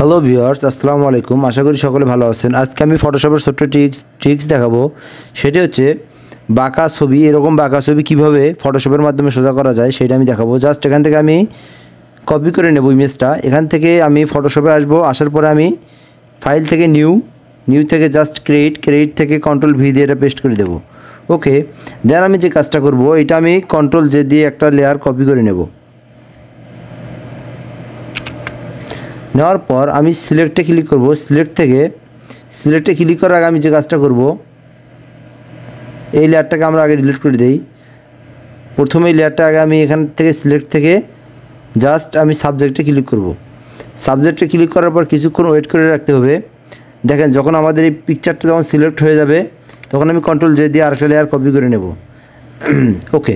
Hello viewers, আসসালামু আলাইকুম। আশা করি সকলে ভালো আছেন। আজকে আমি ফটোশপের ছোট্ট ট্রিক্স দেখাবো। সেটি হচ্ছে বাঁকা ছবি, এরকম বাঁকা ছবি কীভাবে ফটোশপের মাধ্যমে সোজা করা যায় সেটা আমি দেখাবো। জাস্ট এখান থেকে আমি কপি করে নেব ইমেজটা। এখান থেকে আমি ফটোশপে আসবো, আসার পরে আমি ফাইল থেকে নিউ থেকে জাস্ট ক্রিয়েট থেকে কন্ট্রোল ভি দিয়ে এটা পেস্ট করে দেবো। ওকে, দেন আমি যে কাজটা করব, এটা আমি কন্ট্রোল জে দিয়ে একটা লেয়ার কপি করে নেব। নেওয়ার পর আমি সিলেক্টে ক্লিক করব। সিলেক্টে ক্লিক করার আগে আমি যে কাজটা করব, এই লেয়ারটাকে আমরা আগে ডিলিট করে দেই। প্রথমে এই লেয়ারটা আগে আমি এখান থেকে সিলেক্ট থেকে জাস্ট আমি সাবজেক্টে ক্লিক করব। সাবজেক্টে ক্লিক করার পর কিছুক্ষণ ওয়েট করে রাখতে হবে। দেখেন, যখন আমাদের এই পিকচারটা যখন সিলেক্ট হয়ে যাবে, তখন আমি কন্ট্রোল জে দিয়ে আরেকটা লেয়ার কপি করে নেব। ওকে,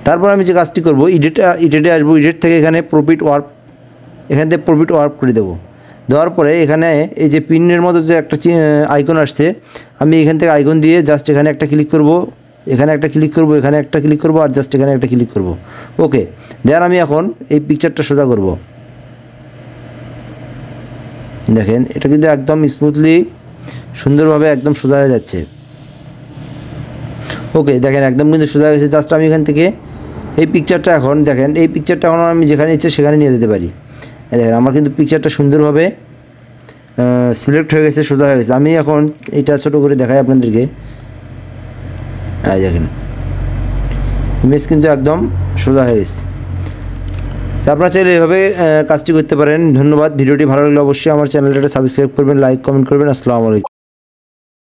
তারপর আমি যে কাজটি করব, এডিটে আসবো। এডিট থেকে এখানে প্রফিট ওয়ার্প করে দেবো। দেওয়ার পরে এখানে এই যে পিনের মতো যে একটা আইকন আসছে, আমি এখান থেকে আইকন দিয়ে জাস্ট এখানে একটা ক্লিক করব, এখানে একটা ক্লিক করব, এখানে একটা ক্লিক করব, আর জাস্ট এখানে একটা ক্লিক করব। ওকে, দেন আমি এখন এই পিকচারটা সোজা করব। দেখেন, এটা কিন্তু একদম স্মুথলি সুন্দরভাবে একদম সোজা হয়ে যাচ্ছে। ওকে, দেখেন একদম কিন্তু সোজা হয়ে গেছে। জাস্ট আমি এখান থেকে এই পিকচারটা এখন দেখেন, এই পিকচারটা এখন আমি যেখানে ইচ্ছে সেখানে নিয়ে যেতে পারি। দেখেন, আমার কিন্তু পিকচারটা সুন্দরভাবে সিলেক্ট হয়ে গেছে, সোজা হয়ে গেছে। আমি এখন এটা ছোটো করে দেখাই আপনাদেরকে। দেখেন, ইমেজ কিন্তু একদম সোজা হয়ে গেছে। তো আপনারা চাইলে এভাবে কাজটি করতে পারেন। ধন্যবাদ। ভিডিওটি ভালো লাগলে অবশ্যই আমার চ্যানেলটা সাবস্ক্রাইব করবেন, লাইক কমেন্ট করবেন। আসসালামু আলাইকুম।